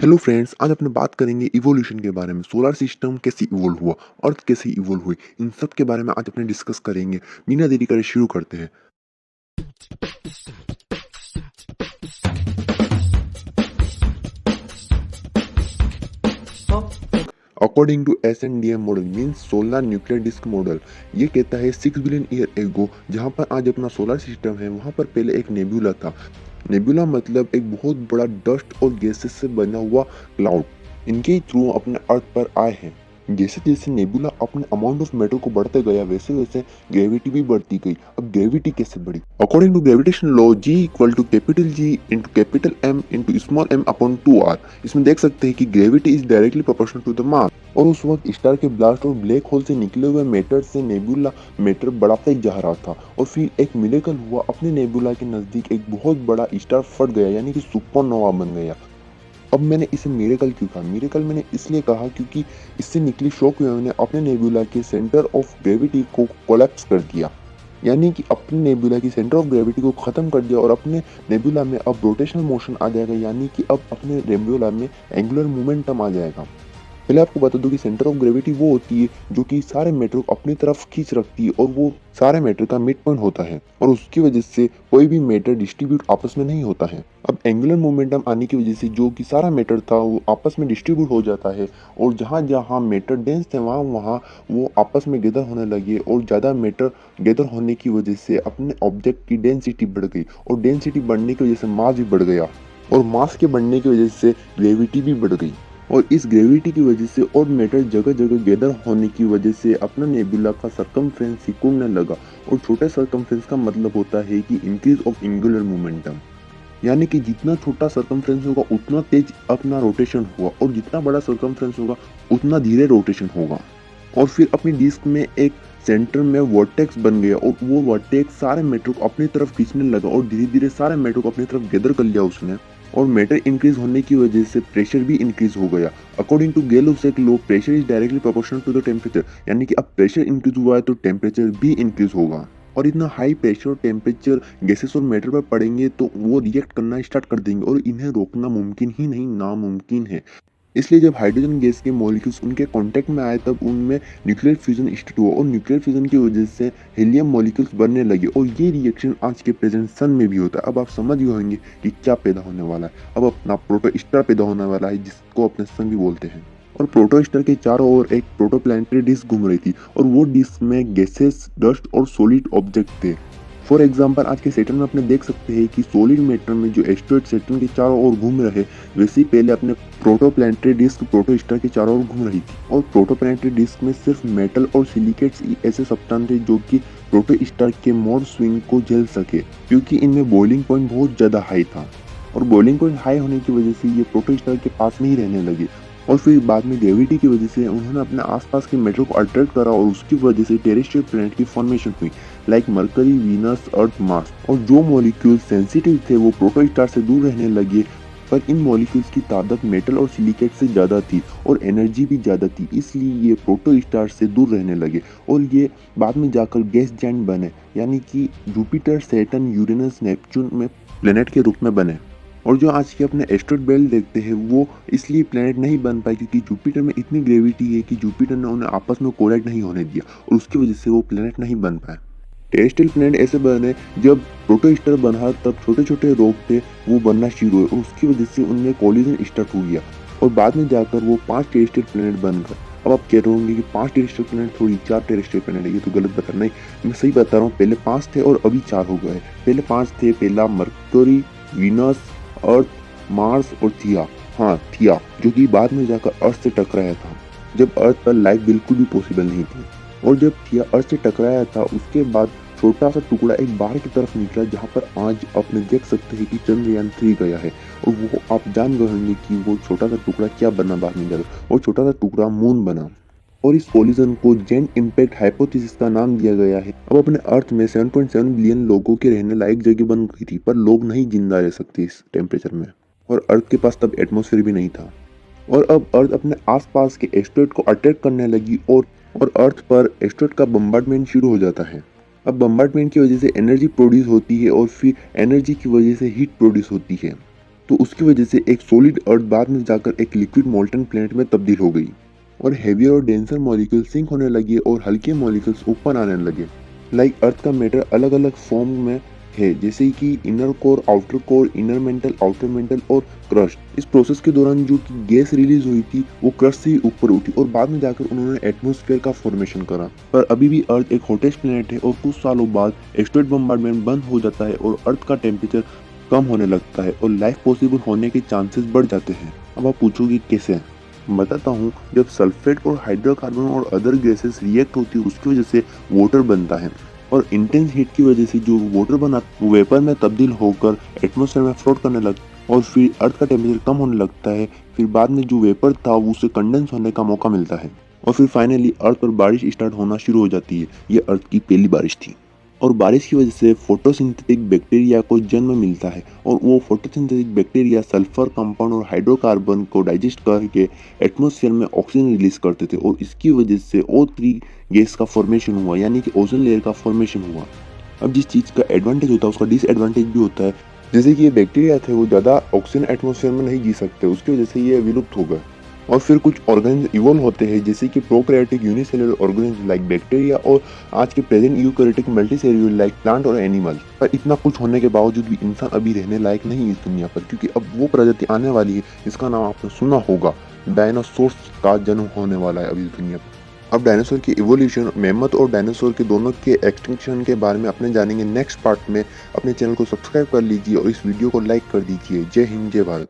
Hello friends, आज अपने बात करेंगे इवोल्यूशन के बारे में। सोलर सिस्टम कैसे इवोल्व हुआ, अर्थ कैसे इवोल्व हुई, इन सब के बारे में आज अपने डिस्कस करेंगे। बिना देरी करे शुरू करते हैं। According to SNDM model means solar nuclear disc model, ये कहता है 6 बिलियन ईयर एगो जहाँ पर आज अपना सोलर सिस्टम है, वहाँ पर पहले एक नेबुला था। नेबुला मतलब एक बहुत बड़ा डस्ट और गैसेस से बना हुआ क्लाउड। इनके थ्रू अपने अर्थ पर आए हैं। जैसे जैसे नेबुला अपने अमाउंट ऑफ मैटर को बढ़ते गया, वैसे वैसे ग्रेविटी भी बढ़ती गई। अब ग्रेविटी कैसे बढ़ी? According to gravitation law, G equal to capital G into capital M into small M upon 2r। इसमें देख सकते हैं कि gravity is directly proportional to the mass. और उस वक्त स्टार के ब्लास्ट और ब्लैक होल से निकले हुए मैटर से नेबुला मैटर बढ़ाता ही जा रहा था। और फिर एक मिरेकल हुआ, अपने नेबुला के नजदीक एक बहुत बड़ा स्टार फट गया, यानी कि सुपरनोवा बन गया। अब मैंने इसे मिरेकल क्यों कहा? मिरेकल मैंने इसलिए कहा क्योंकि इससे निकली शॉक वेव ने अपने नेबुला के सेंटर ऑफ ग्रेविटी को कोलैप्स कर दिया, यानी कि अपने नेबुला की सेंटर ऑफ ग्रेविटी को खत्म कर दिया। और अपने नेबुला में अब रोटेशनल मोशन आ जाएगा, यानी कि अब अपने नेबुला में एंगुलर मोमेंटम आ जाएगा। पहले आपको बता दूं कि सेंटर ऑफ ग्रेविटी वो होती है जो कि सारे मैटर को अपनी तरफ खींच रखती है, और वो सारे मैटर का मिड पॉइंट होता है, और उसकी वजह से कोई भी मैटर डिस्ट्रीब्यूट आपस में नहीं होता है। अब एंगुलर मोमेंटम आने की वजह से जो कि सारा मैटर था वो आपस में डिस्ट्रीब्यूट हो जाता है, और जहाँ जहाँ मैटर डेंस थे वहाँ वहाँ वो आपस में गैदर होने लगे, और ज़्यादा मैटर गैदर होने की वजह से अपने ऑब्जेक्ट की डेंसिटी बढ़ गई, और डेंसिटी बढ़ने की वजह से मास भी बढ़ गया, और मास के बढ़ने की वजह से ग्रेविटी भी बढ़ गई। और इस ग्रेविटी की वजह से और मैटर जगह जगह गैदर होने की वजह से अपना नेबुला का सरकमफ्रेंस सिकुड़ने लगा। और छोटे सरकमफ्रेंस का मतलब होता है कि इंक्रीज ऑफ एंगुलर मोमेंटम, यानी कि जितना छोटा सरकमफ्रेंस होगा उतना तेज अपना रोटेशन होगा, और जितना बड़ा सरकमफ्रेंस होगा उतना धीरे रोटेशन होगा। और फिर अपनी डिस्क में एक सेंटर में वर्टेक्स बन गया, और वो वर्टेक्स सारे मैटर को अपनी तरफ खींचने लगा, और धीरे धीरे सारे मैटर को अपनी तरफ गैदर कर लिया उसने। और मैटर इंक्रीज होने की वजह से प्रेशर भी इंक्रीज हो गया। According to Gay Lussac law, pressure is directly proportional to the temperature, यानी कि अब प्रेशर इंक्रीज हुआ है तो टेम्परेचर भी इंक्रीज होगा। और इतना हाई प्रेशर और टेम्परेचर गैसेस और मैटर पर पड़ेंगे तो वो रिएक्ट करना स्टार्ट कर देंगे, और इन्हें रोकना मुमकिन ही नहीं, नामुमकिन है। इसलिए जब हाइड्रोजन गैस के मॉलिक्यूल्स उनके कांटेक्ट में आए तब उनमें न्यूक्लियर फ्यूजन स्टार्ट हुआ, और न्यूक्लियर फ्यूजन की वजह से हीलियम मॉलिक्यूल्स बनने लगे। और ये रिएक्शन आज के प्रेजेंट सन में भी होता है। अब आप समझ गए होंगे कि क्या पैदा होने वाला है। अब अपना प्रोटो स्टार पैदा होने वाला है, जिसको अपने सन भी बोलते हैं। और प्रोटो स्टार के चारों ओर एक प्रोटोप्लैनेटरी डिस्क घूम रही थी, और वो डिस्क में गैसेस, डस्ट और सॉलिड ऑब्जेक्ट थे। फॉर एग्जाम्पल आज के सैटर्न में अपने देख सकते हैं कि सॉलिड मैटर में जो एस्टेरॉइड सैटर्न के चारों ओर घूम रहे, वैसे ही पहले अपने प्रोटोप्लैनेटरी डिस्क प्रोटोस्टार के चारों ओर घूम रही थी। और प्रोटोप्लैनेटरी डिस्क में सिर्फ मेटल और सिलिकेट्स ही ऐसे सब्सटेंस थे जो कि प्रोटोस्टार के मोड स्विंग को झेल सके, क्योंकि इनमें बॉइलिंग पॉइंट बहुत ज़्यादा हाई था। और बॉइलिंग पॉइंट हाई होने की वजह से ये प्रोटोस्टार के पास में ही रहने लगे। और फिर बाद में ग्रेविटी की वजह से उन्होंने अपने आसपास के मेटल को अट्रैक्ट करा, और उसकी वजह से टेरेस्ट्रियल प्लैनेट की फॉर्मेशन हुई, लाइक मरकरी, वीनस, अर्थ, मार्स। और जो मॉलिक्यूल सेंसिटिव थे वो प्रोटोस्टार से दूर रहने लगे, पर इन मॉलिक्यूल्स की तादाद मेटल और सिलिकेट से ज़्यादा थी, और एनर्जी भी ज़्यादा थी, इसलिए ये प्रोटोस्टार से दूर रहने लगे। और ये बाद में जाकर गैस जाइंट बने, यानी कि जुपिटर, सैटर्न, यूरेनस, नेपच्यून में प्लेनेट के रूप में बने। और जो आज के अपने एस्ट्रॉयड बेल्ट देखते हैं वो इसलिए प्लेनेट नहीं बन पाए क्योंकि जुपिटर में इतनी ग्रेविटी है कि जुपिटर ने उन्हें आपस में कोलाइड नहीं होने दिया, और उसकी वजह से वो प्लेनेट नहीं बन पाए। टेरेस्ट्रियल प्लेनेट ऐसे बने जब प्रोटोस्टार बना, तब छोटे छोटे रॉक थे वो बनना शुरू हुए, और उसकी वजह से उनमें कोलिजन स्टार्ट हो गया, और बाद में जाकर वो 5 टेरेस्ट्रियल प्लेनेट बन गए। अब आप कह रहे होंगे कि 5 टेरेस्ट्रियल प्लेनेट थोड़ी 4 टेरेस्ट्रियल प्लेनेट है, ये तो गलत बता। नहीं, मैं सही बता रहा हूँ, पहले 5 थे और अभी 4 हो गए। पहले 5 थे, पहला मरकरी, वीनस, अर्थ, मार्स और थिया। हाँ, थिया, जो कि बाद में जाकर अर्थ से टकराया था, जब अर्थ पर लाइफ बिल्कुल भी पॉसिबल नहीं थी। और जब थिया अर्थ से टकराया था उसके बाद छोटा सा टुकड़ा एक बाहर की तरफ निकला, जहाँ पर आज अपने देख सकते हैं कि चंद्रयान 3 गया है। और वो आप जान गए होंगे कि वो छोटा सा टुकड़ा क्या बना बाद में जाकर, और छोटा सा टुकड़ा मून बना। और इस कोलिजन को जेंट इम्पैक्ट हाइपोथेसिस का नाम दिया गया है। अब अपने अर्थ में 7.7 बिलियन लोगों के रहने लायक जगह बन गई थी, पर लोग नहीं जिंदा रह सकते इस टेम्परेचर में, और अर्थ के पास तब एटमॉस्फेयर भी नहीं था। और अब अर्थ अपने आसपास के एस्टेरॉइड को अटैक करने लगी, और अर्थ पर एस्टेरॉइड का बम्बार्डमेंट शुरू हो जाता है। अब बम्बार्डमेंट की वजह से एनर्जी प्रोड्यूस होती है, और फिर एनर्जी की वजह से हीट प्रोड्यूस होती है। तो उसकी वजह से एक सॉलिड अर्थ बाद में जाकर एक लिक्विड मोल्टन प्लैनेट में तब्दील हो गई और heavier or denser molecule sink होने लगे और हल्के मॉलिक्यूल्स ऊपर आने लगे। लाइक अर्थ का मैटर अलग अलग फॉर्म में है, जैसे कि inner core, inner mental, outer mental और क्रस्ट। इस प्रोसेस के दौरान जो कि गैस रिलीज हुई थी वो क्रस्ट से ही ऊपर उठी और बाद में जाकर उन्होंने एटमॉस्फेयर का फॉर्मेशन करा। पर अभी भी अर्थ एक हॉटेस्ट प्लेनेट है और कुछ सालों बाद एस्टेरॉयड बम्बार्डमेंट बंद हो जाता है और अर्थ का टेम्परेचर कम होने लगता है और लाइफ पॉसिबल होने के चांसेस बढ़ जाते हैं। अब आप पूछोगे कैसे? बताता हूँ। जब सल्फेट और हाइड्रोकार्बन और अदर गैसेस रिएक्ट होती है उसकी वजह से वाटर बनता है और इंटेंस हीट की वजह से जो वाटर बना वो वेपर में तब्दील होकर एटमॉस्फेयर में फ्लोट करने लगता और फिर अर्थ का टेम्परेचर कम होने लगता है। फिर बाद में जो वेपर था वो उसे कंडेंस होने का मौका मिलता है और फिर फाइनली अर्थ पर बारिश स्टार्ट होना शुरू हो जाती है। ये अर्थ की पहली बारिश थी और बारिश की वजह से फोटोसिंथेटिक बैक्टीरिया को जन्म मिलता है और वो फोटोसिंथेटिक बैक्टीरिया सल्फर कंपाउंड और हाइड्रोकार्बन को डाइजेस्ट करके एटमॉस्फेयर में ऑक्सीजन रिलीज करते थे और इसकी वजह से O3 गैस का फॉर्मेशन हुआ, यानी कि ओजोन लेयर का फॉर्मेशन हुआ। अब जिस चीज़ का एडवांटेज होता है उसका डिसएडवांटेज भी होता है। जैसे कि ये बैक्टीरिया थे वो ज़्यादा ऑक्सीजन एटमॉस्फेयर में नहीं जी सकते, उसकी वजह से ये विलुप्त हो गए। और फिर कुछ ऑर्गेनिज्म इवॉल्व होते हैं जैसे कि prokaryotic unicellular organism like bacteria और आज के present eukaryotic multicellular like plant और एनिमल। पर इतना कुछ होने के बावजूद भी इंसान अभी रहने लायक नहीं इस दुनिया पर, क्योंकि अब वो प्रजाति आने वाली है जिसका नाम आपने सुना होगा। डायनासोर्स का जन्म होने वाला है अभी इस दुनिया पर। अब डायनासोर की इवोल्यूशन, मेमथ और डायनासोर के दोनों के एक्सटिंक्शन के बारे में अपने जानेंगे नेक्स्ट पार्ट में। अपने चैनल को सब्सक्राइब कर लीजिए और इस वीडियो को लाइक कर दीजिए। जय हिंद, जय भारत।